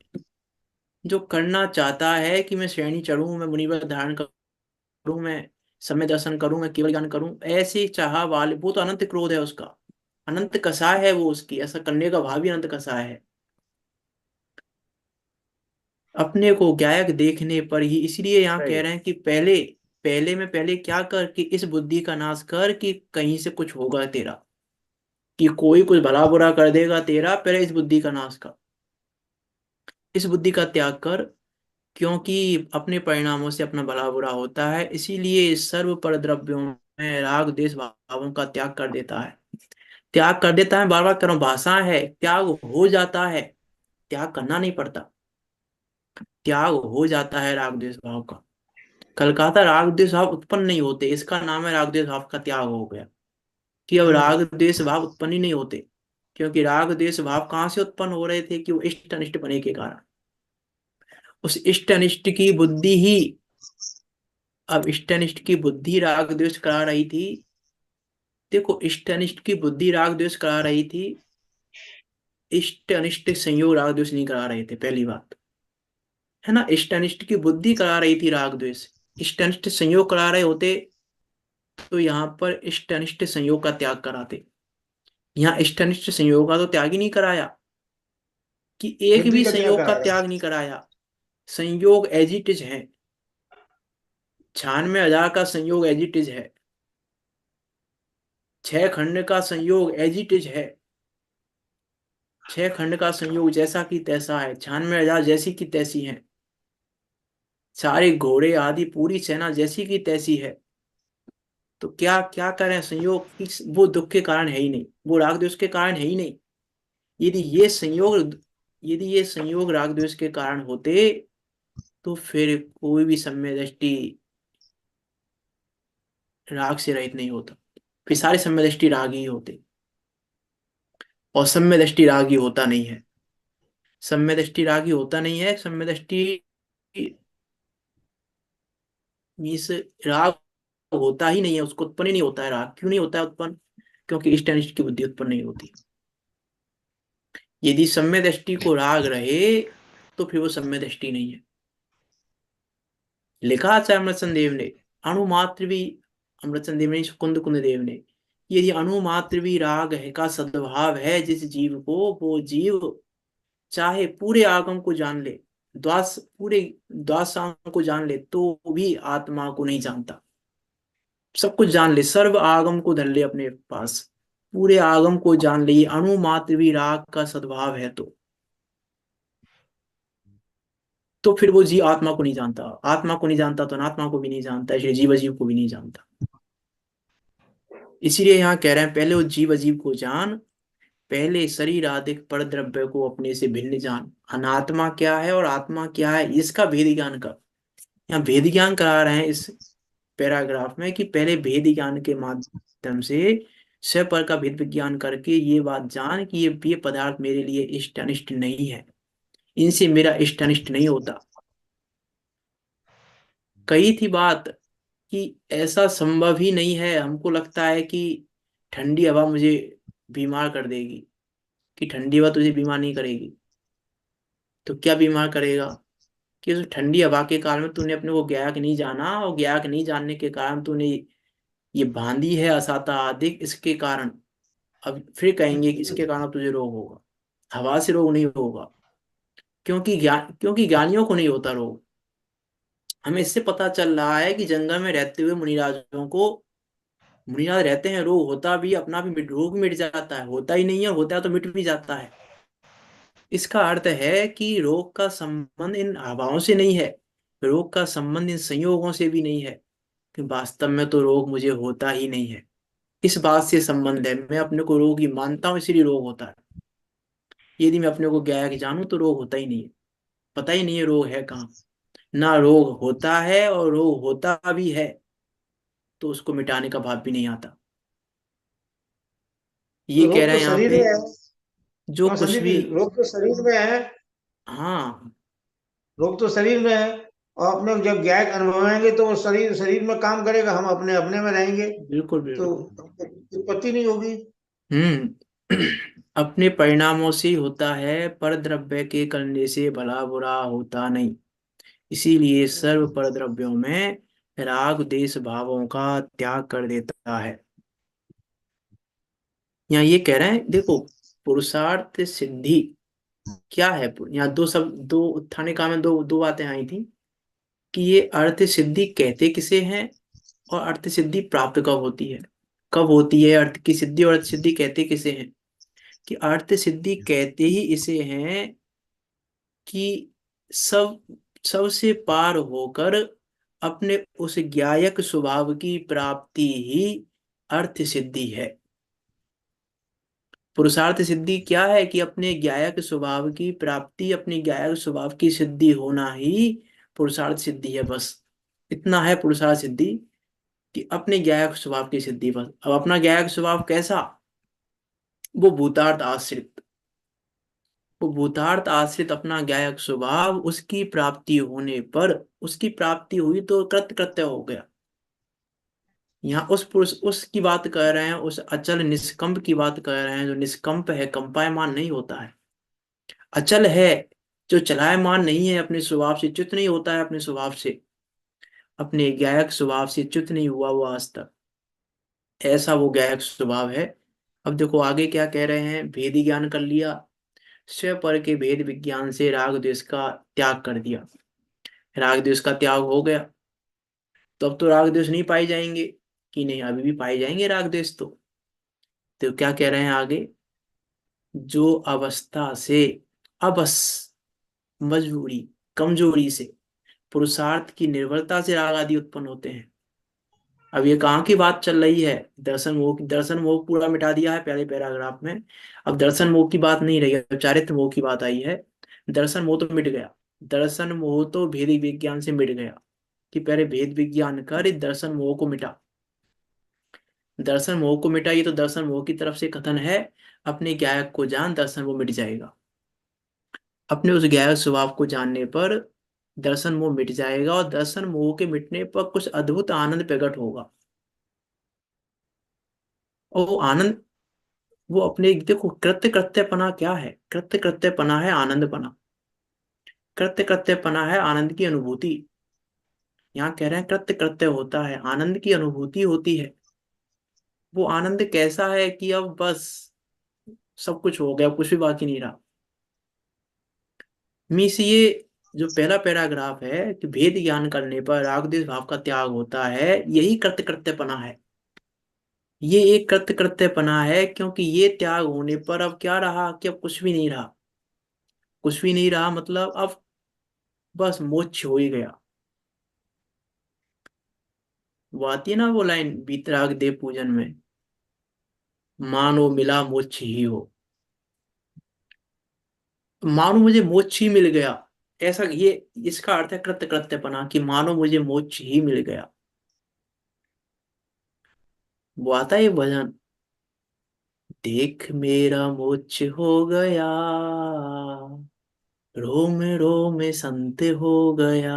जो करना चाहता है कि मैं श्रेणी चढ़ूं, मैं मुनिव्रत धारण करूं, मैं समय दर्शन करूं, मैं केवल ज्ञान करूं, ऐसी चाह वाले, वो तो अनंत क्रोध है उसका, अनंत कसाय है वो उसकी, ऐसा करने का भाव भी अनंत कसाय है। अपने को गायक देखने पर ही, इसलिए यहाँ कह सही। रहे हैं कि पहले पहले क्या कर कि इस बुद्धि का नाश कर कि कहीं से कुछ होगा तेरा, कि कोई कुछ भला बुरा कर देगा तेरा, पहले इस बुद्धि का नाश कर, इस बुद्धि का त्याग कर। क्योंकि अपने परिणामों से अपना भला बुरा होता है, इसीलिए सर्व पर द्रव्यों में राग द्वेष भावों का त्याग कर देता है। त्याग कर देता है, बार बार करो, भाषा है, त्याग हो जाता है, त्याग करना नहीं पड़ता, त्याग हो जाता है राग द्वेष भाव का। कल कहा था राग द्वेष भाव उत्पन्न नहीं होते, इसका नाम है राग द्वेष भाव का त्याग हो गया। कि अब हम्म। राग द्वेष भाव उत्पन्न ही नहीं होते, क्योंकि राग द्वेष भाव कहाँ से उत्पन्न हो रहे थे, कि वो इष्ट अनिष्ट बने के कारण। उस इष्ट अनिष्ट की बुद्धि ही, अब इष्ट अनिष्ट की बुद्धि राग द्वेष करा रही थी। देखो, इष्ट अनिष्ट की बुद्धि राग द्वेष करा रही थी, इष्ट अनिष्ट संयोग राग द्वेष नहीं करा रहे थे, पहली बात है ना। इष्ट अनिष्ट की बुद्धि करा रही थी राग द्वेष, इष्ट अनिष्ट संयोग करा रहे होते तो यहाँ पर इष्ट अनिष्ट संयोग का त्याग कराते। यहाँ इष्ट अनिष्ट संयोग का तो त्याग ही नहीं कराया, कि एक बुद्धि भी का त्याग संयोग का करा रहा त्याग नहीं कराया। संयोग एज इट इज है, 96,000 का संयोग एज इट इज है, 6 खंड का संयोग एज इट इज है, 6 खंड का संयोग जैसा कि तैसा है, 96,000 जैसी की तैसी है, सारे घोड़े आदि पूरी सेना जैसी की तैसी है। तो क्या क्या करें, संयोग वो दुख के कारण है ही नहीं, वो राग द्वेष के कारण है ही नहीं। यदि ये संयोग यदि ये संयोग राग द्वेष के कारण होते, तो फिर कोई भी सम्य दृष्टि राग से रहित नहीं होता, फिर सारे सम्य दृष्टि राग ही होते, और सम्य दृष्टि राग ही होता नहीं है। सम्य दृष्टि राग ही होता नहीं है, सम्य दृष्टि मीन्स राग होता ही नहीं है, उसको उत्पन्न ही नहीं होता है राग। क्यों नहीं होता है उत्पन्न? क्योंकि इष्ट अनिष्ट की बुद्धि उत्पन्न नहीं होती। यदि सम्य दृष्टि को राग रहे तो फिर वो सम्य दृष्टि नहीं है। लिखा है अमृतसन देव ने, अणुमात्र भी, अमृतसन देव ने, कुंद कुंद देव ने, यदि अणुमात्र भी राग है का सद्भाव है जिस जीव को, वो जीव चाहे पूरे आगम को जान ले, पूरे द्वासांग को जान ले, तो भी आत्मा को नहीं जानता। सब कुछ जान ले, सर्व आगम को धर ले अपने पास, पूरे आगम को जान ले, ये अणुमात्र भी राग का सद्भाव है, तो फिर वो जीव आत्मा को नहीं जानता, आत्मा को नहीं जानता तो अनात्मा को भी नहीं जानता, इसलिए जीव अजीव को भी नहीं जानता। इसीलिए यहाँ कह रहे हैं पहले वो जीव अजीव को जान, पहले शरीर आदिक पर द्रव्य को अपने से भिन्न जान, अनात्मा क्या है और आत्मा क्या है इसका भेद ज्ञान कर। यहाँ भेद ज्ञान करा रहे हैं इस पैराग्राफ में, कि पहले भेद ज्ञान के माध्यम से स्वपर का भेद विज्ञान करके ये बात जान कि ये पदार्थ मेरे लिए इष्ट अनिष्ट नहीं है, इनसे मेरा इष्ट अनिष्ट नहीं होता। कही थी बात कि ऐसा संभव ही नहीं है, हमको लगता है कि ठंडी हवा मुझे बीमार कर देगी, कि ठंडी हवा तुझे बीमार नहीं करेगी, तो क्या बीमार करेगा? कि उस ठंडी हवा के कारण में तूने अपने को ज्ञाक नहीं जाना, और ज्ञाक नहीं जानने के कारण तूने ये बांधी है असाता आदिक, इसके कारण अब फिर कहेंगे कि इसके कारण अब तुझे रोग होगा। हवा से रोग नहीं होगा, क्योंकि ज्ञानियों को नहीं होता रोग। हमें इससे पता चल रहा है कि जंगल में रहते हुए मुनिराजों को, मुनिराज रहते हैं, रोग होता भी अपना भी रोग मिट जाता है, होता ही नहीं है, होता है तो मिट भी जाता है। इसका अर्थ है कि रोग का संबंध इन हवाओं से नहीं है, रोग का संबंध इन संयोगों से भी नहीं है, कि वास्तव में तो रोग मुझे होता ही नहीं है। इस बात से संबंध है, मैं अपने को रोगी मानता हूँ इसलिए रोग होता है। यदि मैं अपने को गायक जानूं तो रोग होता ही नहीं है, पता ही नहीं है रोग है कहाँ। ना रोग होता है और रोग होता भी है, तो उसको मिटाने का भाव भी नहीं आता। ये तो कह रोग रहा तो है यहाँ शरीर पे, में है। जो क्यों कुछ संदीप भी। जी, रोग तो शरीर में है। हाँ, रोग तो शरीर में है। और अपने जब ज्ञान अनुभवेंगे तो वो शरीर शरीर में काम करेगा, हम अपने अपने में रहेंगे। बिल्कुल तो बिल्कुल। उत्पत्ति नहीं होगी। हम्म। अपने परिणामों से ही होता है, पर द्रव्य के करने से भला बुरा होता नहीं। इसीलिए सर्व पर द्रव्यों में राग देश भावों का त्याग कर देता है। यहाँ ये कह रहे हैं, देखो, पुरुषार्थ सिद्धि क्या है। यहाँ दो सब दो उत्थाने का में दो दो बातें आई थी कि ये अर्थ सिद्धि कहते किसे हैं और अर्थ सिद्धि प्राप्त कब होती है। कब होती है अर्थ की सिद्धि और अर्थ सिद्धि कहते किसे हैं। कि अर्थ सिद्धि कहते ही इसे हैं कि सब सबसे पार होकर अपने उस ज्ञायक स्वभाव की प्राप्ति ही अर्थ सिद्धि है। पुरुषार्थ सिद्धि क्या है कि अपने ज्ञायक स्वभाव की प्राप्ति, अपने ज्ञायक स्वभाव की सिद्धि होना ही पुरुषार्थ सिद्धि है। बस इतना है पुरुषार्थ सिद्धि, कि अपने ज्ञायक स्वभाव की सिद्धि। बस अब अपना ज्ञायक स्वभाव कैसा, वो भूतार्थ आश्रित, वो भूतार्थ आश्रित अपना ज्ञायक स्वभाव, उसकी प्राप्ति होने पर, उसकी प्राप्ति हुई तो कृत कृत्य हो गया। यहाँ उस पुरुष उसकी बात कर रहे हैं, उस अचल निष्कंप की बात कर रहे हैं, जो निष्कंप है, कंपायमान नहीं होता है, अचल है, जो चलायमान नहीं है, अपने स्वभाव से च्युत नहीं होता है, अपने स्वभाव से, अपने ज्ञायक स्वभाव से च्युत नहीं हुआ वो आज तक, ऐसा वो ज्ञायक स्वभाव है। अब देखो आगे क्या कह रहे हैं, भेदी ज्ञान कर लिया, स्व पर के भेद विज्ञान से राग द्वेष का त्याग कर दिया, राग द्वेष का त्याग हो गया, तो अब तो राग द्वेष नहीं पाए जाएंगे। कि नहीं, अभी भी पाए जाएंगे राग द्वेष तो क्या कह रहे हैं आगे, जो अवस्था से अबस, मजबूरी, कमजोरी से, पुरुषार्थ की निर्भरता से राग आदि उत्पन्न होते हैं। अब ये कहाँ की बात चल रही है, दर्शन मोह की। दर्शन मोह पूरा मिटा दिया है पहले पैराग्राफ में, अब दर्शन मोह की बात नहीं रही है, अब चारित्र मोह की बात आई है। दर्शन मोह तो मिट गया, दर्शन मोह तो भेद विज्ञान से मिट गया, कि पहले भेद विज्ञान कर इस दर्शन मोह को मिटा। दर्शन मोह को मिटा, ये तो दर्शन मोह की तरफ से कथन है, अपने ज्ञायक को जान, दर्शन मोह मिट जाएगा। अपने उस ज्ञायक स्वभाव को जानने पर दर्शन मोह मिट जाएगा, और दर्शन मोह के मिटने पर कुछ अद्भुत आनंद प्रकट होगा। और वो आनंद, वो अपने, देखो कृत्य कृत्यपना क्या है, कृत्य कृत्यपना है आनंदपना, कृत्य कृत्यपना है आनंद की अनुभूति। यहाँ कह रहे हैं कृत्य कृत्य होता है, आनंद की अनुभूति होती है। वो आनंद कैसा है कि अब बस सब कुछ हो गया, कुछ भी बाकी नहीं रहा। मीस ये जो पहला पैराग्राफ है कि भेद ज्ञान करने पर राग द्वेष भाव का त्याग होता है, यही कृत्य कृत्यपना है। ये एक कृत्य कृत्यपना है, क्योंकि ये त्याग होने पर अब क्या रहा, कि अब कुछ भी नहीं रहा। कुछ भी नहीं रहा मतलब अब बस मोक्ष हो ही गया। वो आती है ना वो लाइन बीतराग देव पूजन में, मानो मिला मोक्ष ही हो, मानो मुझे मोक्ष ही मिल गया। ऐसा ये इसका अर्थ है कृत्य कृत्यपना, कि मानो मुझे मोक्ष ही मिल गया। वो आता है एक भजन, देख मेरा मोक्ष हो गया, रोम रोम संत हो गया,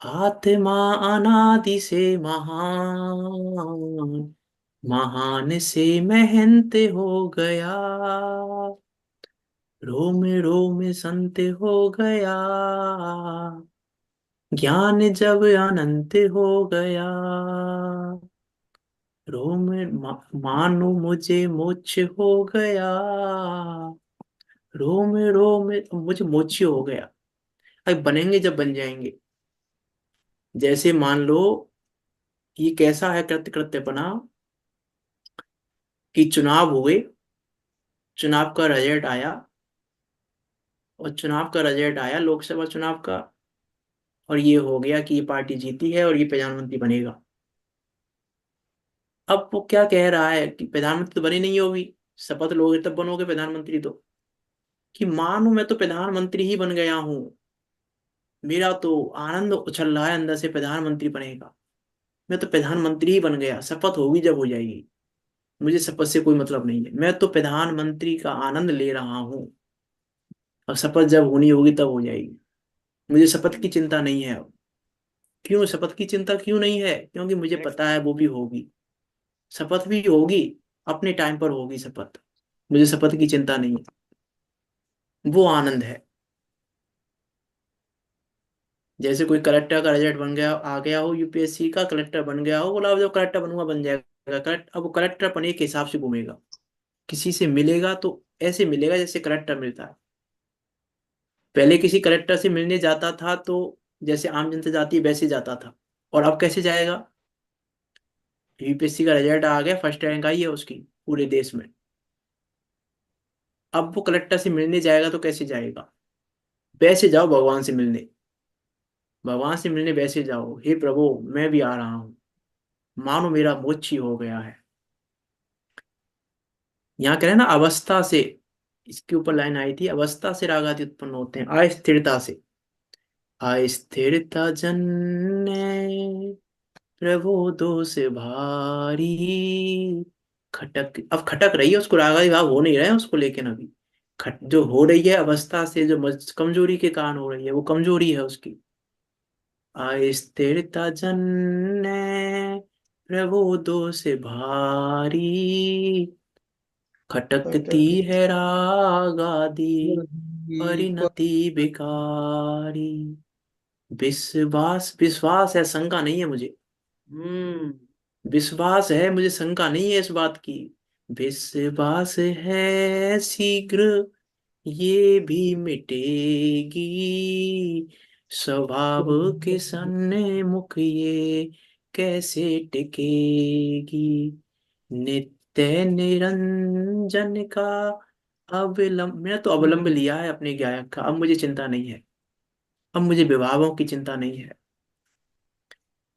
आत्मा अनादि से महान, महान से महंत हो गया, रोम रोम संत हो गया, ज्ञान जब अनंत हो गया, रोम मानो मुझे मोक्ष हो गया, रोम रोम मुझे मोक्ष हो गया। अब बनेंगे जब बन जाएंगे, जैसे मान लो, ये कैसा है कृत्य कृत्यपना, कि चुनाव हुए, चुनाव का रिजल्ट आया, और चुनाव का रिजल्ट आया लोकसभा चुनाव का, और ये हो गया कि ये पार्टी जीती है और ये प्रधानमंत्री बनेगा। अब वो क्या कह रहा है कि प्रधानमंत्री तो बनी नहीं होगी, शपथ लोगे तब बनोगे प्रधानमंत्री तो, कि मानो मैं तो प्रधानमंत्री ही बन गया हूं, मेरा तो आनंद उछल रहा है अंदर से, प्रधानमंत्री बनेगा। मैं तो प्रधानमंत्री ही बन गया, शपथ होगी जब हो जाएगी, मुझे शपथ से कोई मतलब नहीं है, मैं तो प्रधानमंत्री का आनंद ले रहा हूँ, और शपथ जब होनी होगी तब हो जाएगी, मुझे शपथ की चिंता नहीं है अब। क्यों शपथ की चिंता क्यों नहीं है? क्योंकि मुझे पता है वो भी होगी, शपथ भी होगी, अपने टाइम पर होगी शपथ, मुझे शपथ की चिंता नहीं है, वो आनंद है। जैसे कोई कलेक्टर का रिजल्ट बन गया, आ गया हो, यूपीएससी का कलेक्टर बन गया हो, बोला अब जब कलेक्टर बनूंगा बन जाएगा कलेक्टर, अब वो कलेक्टर अपन एक हिसाब से घूमेगा, किसी से मिलेगा तो ऐसे मिलेगा जैसे कलेक्टर मिलता है। पहले किसी कलेक्टर से मिलने जाता था तो जैसे आम जनता जाती है वैसे जाता था, और अब कैसे जाएगा? यूपीएससी का रिजल्ट आ गया, फर्स्ट रैंक आई है उसकी पूरे देश में, अब वो कलेक्टर से मिलने जाएगा तो कैसे जाएगा? वैसे जाओ भगवान से मिलने, भगवान से मिलने वैसे जाओ, हे प्रभु मैं भी आ रहा हूँ, मानो मेरा मोक्ष ही हो गया है। यहाँ कह रहे हैं ना अवस्था से, इसके ऊपर लाइन आई थी, अवस्था से राग आदि उत्पन्न होते हैं, अस्थिरता से। अस्थिरता जन्य प्रबोधो से भारी, खटक, अब खटक रही है उसको, राग आदि भाव हो नहीं रहे हैं उसको, लेकिन अभी खट जो हो रही है अवस्था से, जो कमजोरी के कारण हो रही है, वो कमजोरी है उसकी। अस्थिरता जन्य प्रबोधो से भारी, खटकती है राग आदि परिणति बेकारी। विश्वास, विश्वास है, शंका नहीं है मुझे, हम्म। विश्वास है मुझे, शंका नहीं है इस बात की। विश्वास है शीघ्र ये भी मिटेगी, स्वभाव के सन्मुख ये कैसे टिकेगी। नित्य निरंजन का अवलंब, मैंने तो अवलंब लिया है अपने गायक का, अब मुझे चिंता नहीं है, अब मुझे विभावों की चिंता नहीं है,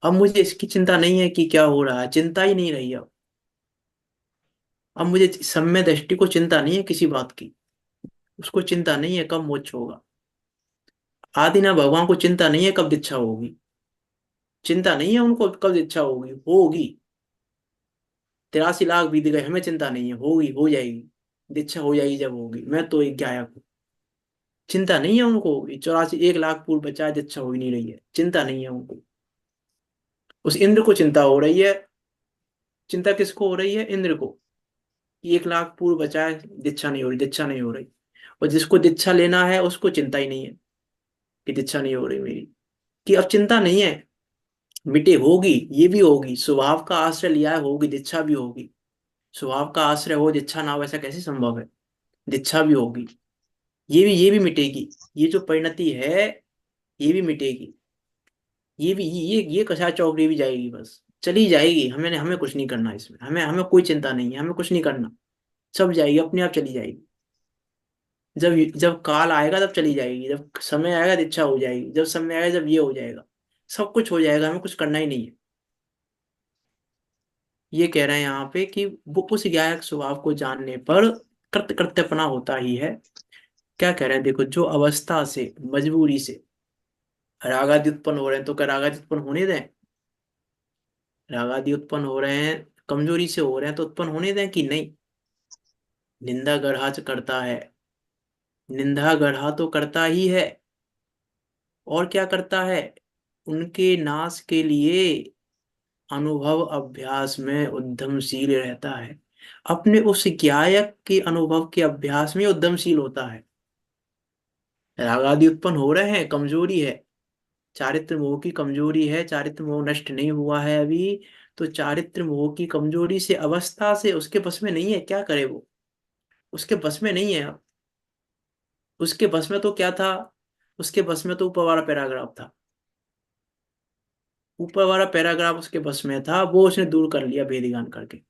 अब मुझे इसकी चिंता नहीं है कि क्या हो रहा है, चिंता ही नहीं रही अब मुझे सम्य दृष्टि को चिंता नहीं है किसी बात की, उसको चिंता नहीं है कब मोक्ष होगा। आदि ना भगवान को चिंता नहीं है कब दीक्षा होगी, चिंता नहीं है उनको कब दीक्षा होगी, होगी। 83 लाख बीत गए, हमें चिंता नहीं है, होगी, हो जाएगी, दीक्षा हो जाएगी जब होगी, मैं तो एक गायक हूँ, चिंता नहीं है उनको, 84 1 लाख पूर्व बचा है, दीक्षा हो ही नहीं रही है, चिंता नहीं है उनको। उस इंद्र को चिंता हो रही है, चिंता किसको हो रही है? इंद्र को, कि 1 लाख पूर्व बचा है, दीक्षा नहीं हो रही, दीक्षा नहीं हो रही। और जिसको दीक्षा लेना है उसको चिंता ही नहीं है कि दीक्षा नहीं हो रही मेरी, कि अब चिंता नहीं है, मिटे, होगी, ये भी होगी, स्वभाव का आश्रय लिया है, होगी, दीक्षा भी होगी। स्वभाव का आश्रय हो दीक्षा ना हो, ऐसा कैसे संभव है? दीक्षा भी होगी, ये भी मिटेगी, ये जो परिणति है ये भी मिटेगी, ये भी, ये कसाय चौकड़ी भी जाएगी, बस चली जाएगी, हमें हमें कुछ नहीं करना इसमें, हमें हमें कोई चिंता नहीं है, हमें कुछ नहीं करना, सब जाएगी, अपने आप चली जाएगी। जब जब काल आएगा तब चली जाएगी, जब समय आएगा तो इच्छा हो जाएगी, जब समय आएगा जब ये हो जाएगा, सब कुछ हो जाएगा, हमें कुछ करना ही नहीं है। ये कह रहे हैं यहाँ पे कि वो उस गायक स्वभाव को जानने पर कृत्य कृत्यपना होता ही है। क्या कह रहे हैं देखो, जो अवस्था से, मजबूरी से रागादि उत्पन्न हो रहे हैं, तो क्या रागादि उत्पन्न होने दें? रागादि उत्पन्न हो रहे हैं, कमजोरी से हो रहे हैं तो उत्पन्न होने दें कि नहीं? निंदा गढ़ा करता है, निंदा गढ़ा तो करता ही है, और क्या करता है? उनके नाश के लिए अनुभव अभ्यास में उद्यमशील रहता है, अपने उस गायक के अनुभव के अभ्यास में उद्यमशील होता है। राग आदि उत्पन्न हो रहे हैं, कमजोरी है, चारित्र मोह की कमजोरी है, चारित्र मोह नष्ट नहीं हुआ है अभी, तो चारित्र मोह की कमजोरी से, अवस्था से उसके बस में नहीं है, क्या करे वो, उसके बस में नहीं है। उसके बस में तो क्या था? उसके बस में तो ऊपर वाला पैराग्राफ था, ऊपर वाला पैराग्राफ उसके बस में था, वो उसने दूर कर लिया भेद ज्ञान करके,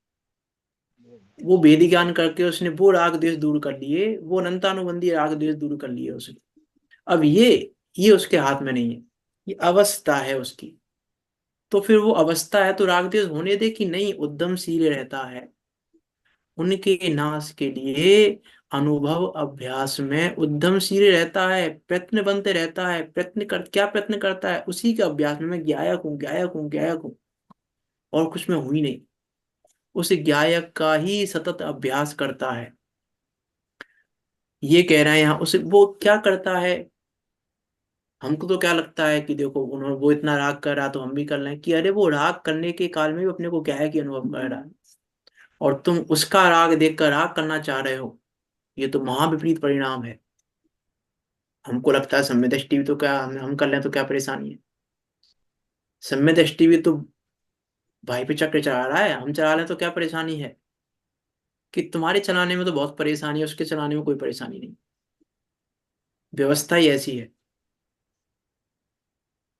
वो भेद ज्ञान करके उसने वो राग द्वेष दूर कर लिए, वो अनंतानुबंधी राग द्वेष दूर कर लिए उसने। अब ये उसके हाथ में नहीं है, ये अवस्था है उसकी, तो फिर वो अवस्था है तो राग द्वेष होने दे कि नहीं, उद्यमशील रहता है उनके नाश के लिए, अनुभव अभ्यास में उद्यमशील रहता है, प्रयत्न बनते रहता है, प्रयत्न कर, क्या प्रयत्न करता है? उसी के अभ्यास में, मैं गायक हूँ, गायक हूँ, गायक हूँ, और कुछ में हुई नहीं, उस गायक का ही सतत अभ्यास करता है। ये कह रहे हैं यहाँ, उसे वो क्या करता है। हमको तो क्या लगता है कि देखो उन्होंने वो इतना राग कर रहा तो हम भी कर लें, कि अरे वो राग करने के काल में भी अपने को गायक ही अनुभव कर रहा है, और तुम उसका राग देखकर राग करना चाह रहे हो। ये तो महाविपरीत परिणाम है। हमको लगता है सम्यक दृष्टि भी तो क्या, हम कर लें तो क्या परेशानी है। सम्यक दृष्टि भी तो भाई पे चक्र चला रहा है, हम चला लें तो क्या परेशानी है। कि तुम्हारे चलाने में तो बहुत परेशानी है, उसके चलाने में कोई परेशानी नहीं। व्यवस्था ही ऐसी है।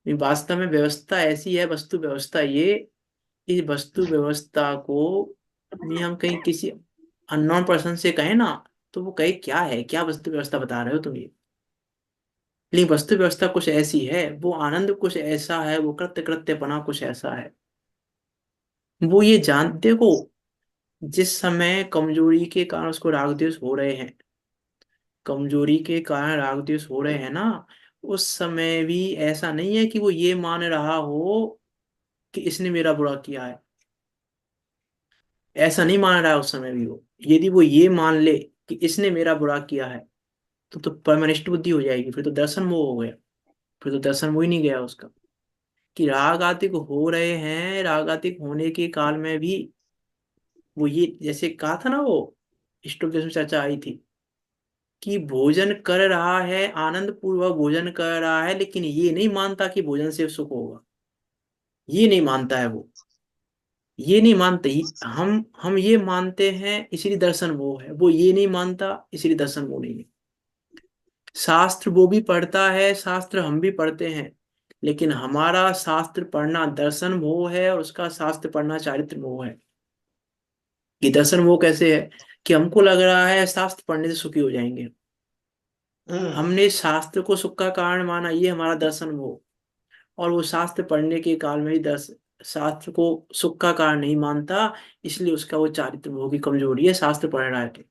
वास्तव में व्यवस्था ऐसी है, वस्तु व्यवस्था ये, इस वस्तु व्यवस्था को नहीं हम कहीं किसी अननोन पर्सन से कहें ना, तो वो कहे क्या है, क्या वस्तु व्यवस्था बता रहे हो तुम ये। लेकिन वस्तु व्यवस्था कुछ ऐसी है, वो आनंद कुछ ऐसा है, वो कृत्य कृत्यपना कुछ ऐसा है। वो ये जानते हो, जिस समय कमजोरी के कारण उसको राग द्वेष हो रहे हैं, कमजोरी के कारण राग द्वेष हो रहे हैं ना, उस समय भी ऐसा नहीं है कि वो ये मान रहा हो कि इसने मेरा बुरा किया है। ऐसा नहीं मान रहा है उस समय भी वो। यदि वो ये मान ले कि इसने मेरा बुरा किया है, तो परमानिष्ठ बुद्धि हो जाएगी, फिर तो दर्शन मोह हो गया। फिर तो दर्शन मोह ही नहीं गया उसका। कि राग आतिक हो रहे हैं, राग आतिक होने के काल में भी वो ये जैसे कहा था ना, वो स्टोक में चर्चा आई थी, कि भोजन कर रहा है, आनंद पूर्वक भोजन कर रहा है, लेकिन ये नहीं मानता कि भोजन से सुख होगा। ये नहीं मानता है वो। ये नहीं मानते ही, हम ये मानते हैं, इसीलिए दर्शन वो है। वो ये नहीं मानता, इसीलिए दर्शन वो नहीं है। शास्त्र वो भी पढ़ता है, शास्त्र हम भी पढ़ते हैं, लेकिन हमारा शास्त्र पढ़ना दर्शन मोह है, और उसका शास्त्र पढ़ना चारित्र मोह है। कि दर्शन मोह कैसे है, कि हमको लग रहा है शास्त्र पढ़ने से सुखी हो जाएंगे, हमने शास्त्र को सुख का कारण माना, ये हमारा दर्शन मोह। और वो शास्त्र पढ़ने के काल में ही दर्श शास्त्र को सुख का कारण नहीं मानता, इसलिए उसका वो चारित्र मोह की कमजोरी है। शास्त्र पढ़ रहा है तो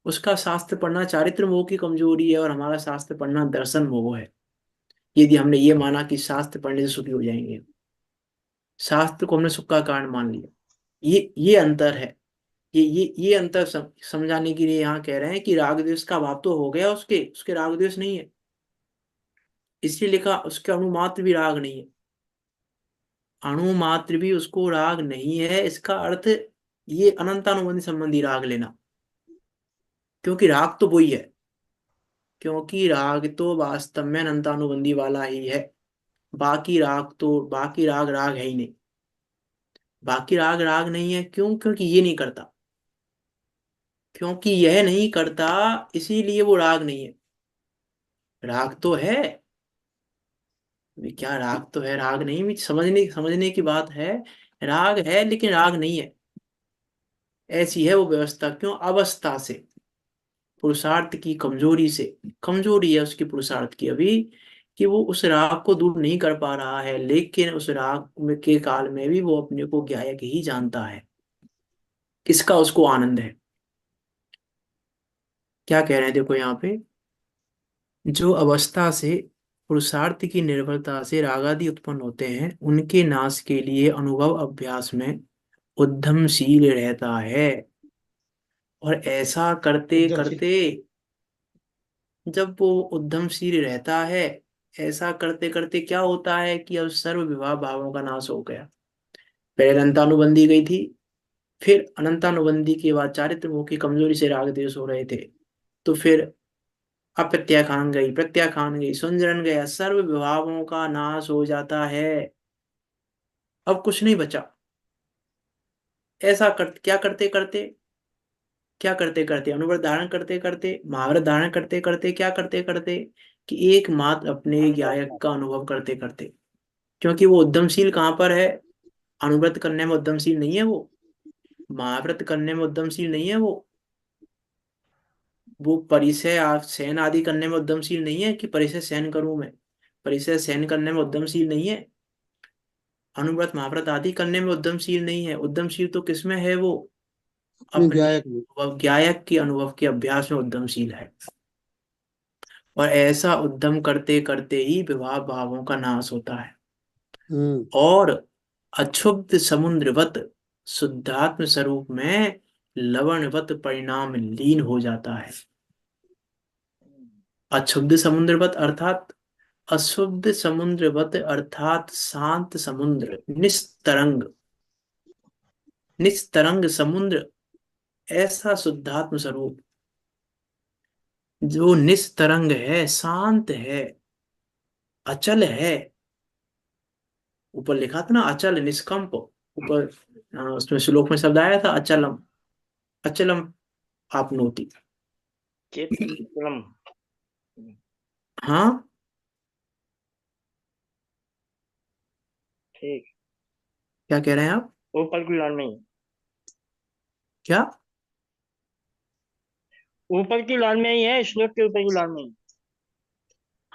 उसका शास्त्र पढ़ना चारित्र मोह की कमजोरी है, और हमारा शास्त्र पढ़ना दर्शन मोह है। यदि हमने ये माना कि शास्त्र पढ़ने से सुखी हो जाएंगे, शास्त्र को हमने सुख का कारण मान लिया। ये अंतर है। ये अंतर समझाने के लिए यहाँ कह रहे हैं कि राग द्वेष का अभाव तो हो गया, उसके उसके राग द्वेष नहीं है, इसलिए लिखा उसके अणुमात्र भी राग नहीं है। अणु मात्र भी उसको राग नहीं है, इसका अर्थ ये अनंतानुबंधी संबंधी राग लेना। क्योंकि राग तो वही है, क्योंकि राग तो वास्तव में अनंतानुबंधी वाला ही है। बाकी राग राग है ही नहीं। बाकी राग राग नहीं है, क्यों? क्योंकि ये नहीं करता। क्योंकि यह नहीं करता, इसीलिए वो राग नहीं है। राग तो है। क्या राग तो है, राग नहीं, समझने समझने की बात है। राग है लेकिन राग नहीं है। ऐसी है वो व्यवस्था। क्यों? अवस्था से, पुरुषार्थ की कमजोरी से। कमजोरी है उसकी पुरुषार्थ की अभी, कि वो उस राग को दूर नहीं कर पा रहा है, लेकिन उस राग के काल में भी वो अपने को गायक ही जानता है। किसका उसको आनंद है। क्या कह रहे हैं देखो यहाँ पे, जो अवस्था से पुरुषार्थ की निर्भरता से रागादि उत्पन्न होते हैं, उनके नाश के लिए अनुभव अभ्यास में उद्यमशील रहता है। और ऐसा करते उद्यम से करते, जब वो उद्यमशील रहता है, ऐसा करते करते क्या होता है कि अब सर्व विवाह भावों का नाश हो गया। पहले अनंतानुबंधी गई थी, फिर अनंतानुबंधी के बाद चारित्र मोह की कमजोरी से राग द्वेष हो रहे थे, तो फिर अप्रत्याखान गई, प्रत्याखान गई, सुंजरन गया, सर्व विभावों का नाश हो जाता है। अब कुछ नहीं बचा। ऐसा क्या करते करते, अनुव्रत धारण करते करते, महाव्रत धारण करते करते, क्या करते करते, कि एकमात्र अपने गायक का अनुभव करते करते। क्योंकि वो उद्यमशील कहाँ पर है? अनुव्रत करने में उद्यमशील नहीं है वो, महाव्रत करने में उद्यमशील नहीं है वो परिसय सहन आदि करने में उद्यमशील नहीं है, कि परिसय सहन करूं मैं। परिसय सहन करने में उद्यमशील नहीं है। अनुव्रत महाव्रत आदि करने में उद्यमशील नहीं है। उद्यमशील तो किसमें है वो? अपनी अपने गायक में। गायक के अनुभव के अभ्यास में उद्यमशील है। और ऐसा उद्यम करते करते ही विवाह भावों का नाश होता है। हम्म। और अक्षुब्ध समुद्रवत शुद्धात्म स्वरूप में लवणवत परिणाम लीन हो जाता है। अक्षुब्ध समुद्रवत अर्थात अशुद्ध समुद्रवत अर्थात शांत समुद्र, निस्तरंग, निस्तरंग समुद्र, ऐसा शुद्धात्म स्वरूप जो निस्तरंग है, शांत है, अचल है। ऊपर लिखा था ना अचल निष्कंप, ऊपर उसमें श्लोक में शब्द आया था अचलम, अचलम आपनोति। चेतन। हाँ, ठीक। क्या कह रहे हैं आप? ऊपर की लाइन में ही, क्या? ऊपर की लाइन में ही है, श्लोक के ऊपर की लाइन में ही।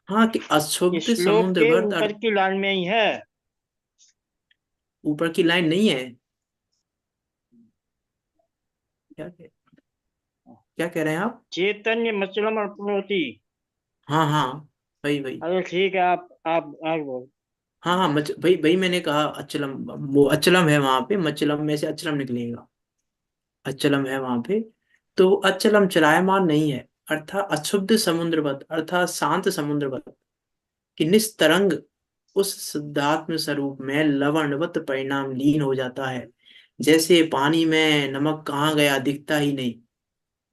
हाँ, कि ये अशुद्ध श्लोक समुद्र के वर्त ऊपर की लाइन में ही है। ऊपर की लाइन नहीं है। क्या क्या कह रहे हैं आप? चैतन्य मचलम अर्पणोति। हाँ हाँ, वही वही। अरे ठीक है, आप आगे बोल। हाँ हाँ, भाई भाई, मैंने कहा अचलम, वो अचलम है वहां पे, मचलम में से अचलम निकलेगा, अचलम है वहां पे। तो अचलम चलायमान नहीं है, अर्थात अशुद्ध समुद्रवत अर्थात शांत समुद्रवत कि निस्तरंग उस शुद्धात्म स्वरूप में लवणवत परिणाम लीन हो जाता है। जैसे पानी में नमक कहाँ गया दिखता ही नहीं,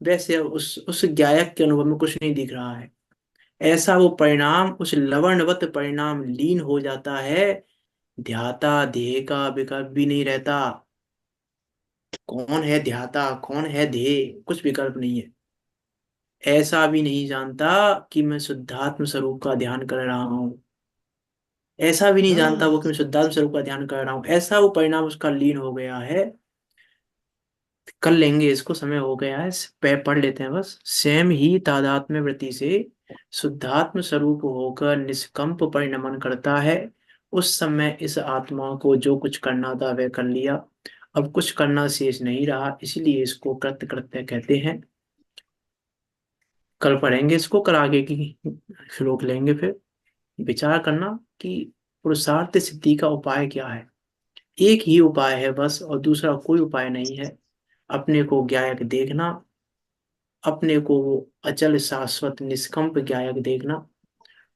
वैसे उस गायक के अनुभव में कुछ नहीं दिख रहा है। ऐसा वो परिणाम उस लवणवत परिणाम लीन हो जाता है। ध्याता ध्येय का विकल्प भी नहीं रहता। कौन है ध्याता, कौन है ध्येय, कुछ विकल्प नहीं है। ऐसा भी नहीं जानता कि मैं शुद्धात्म स्वरूप का ध्यान कर रहा हूँ। ऐसा भी नहीं जानता वो कि मैं शुद्धात्म स्वरूप का ध्यान कर रहा हूँ। ऐसा वो परिणाम उसका लीन हो गया है। कर लेंगे इसको, समय हो गया है, पढ़ लेते हैं बस। स्वयं ही तादात्म्य वृत्ति से शुद्धात्म स्वरूप होकर निष्कंप परिणमन करता है। उस समय इस आत्मा को जो कुछ करना था वह कर लिया, अब कुछ करना शेष नहीं रहा, इसलिए इसको कृत्य कृत्य कहते हैं। कल पढ़ेंगे इसको, कल आगे की श्लोक लेंगे। फिर विचार करना कि पुरुषार्थ सिद्धि का उपाय क्या है। एक ही उपाय है बस, और दूसरा कोई उपाय नहीं है। अपने को ज्ञायक देखना, अपने को वो अचल शाश्वत निष्कंप ज्ञायक देखना।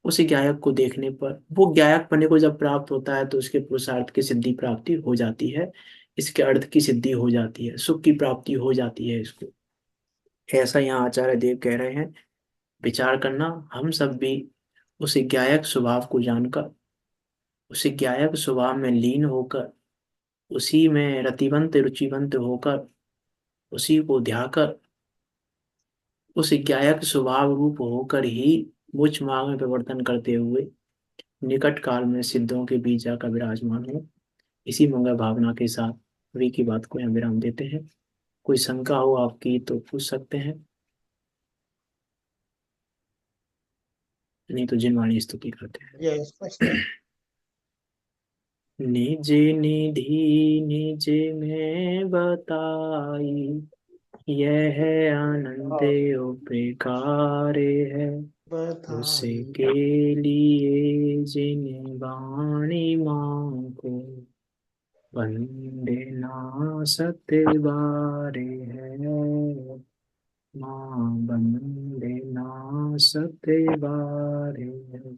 उस ज्ञायक को देखने पर वो ज्ञायक पने को जब प्राप्त होता है तो उसके पुरुषार्थ की सिद्धि प्राप्ति हो जाती है, इसके अर्थ की सिद्धि हो जाती है, सुख की प्राप्ति हो जाती है इसको। ऐसा यहाँ आचार्य देव कह रहे हैं। विचार करना, हम सब भी उस ज्ञायक स्वभाव को जानकर, उस ज्ञायक स्वभाव में लीन होकर, उसी में रतिवंत रुचिवंत होकर, उसी को ध्याकर, उस ज्ञायक स्वभाव रूप होकर ही मुझ मार्ग में प्रवर्तन करते हुए निकट काल में सिद्धों के बीच जाकर विराजमान हो। इसी मंगल भावना के साथ वी की बात को यहाँ विराम देते हैं। कोई शंका हो आपकी तो पूछ सकते हैं, नहीं तो जिनवाणी स्तुति करते हैं। ये स्पष्ट है। निज निधि निज में बताई, यह आनंद उपकार है बताई उसके लिए जिन वाणी माँ को वंदना सतबारे है। माँ वंदना सतबारे है।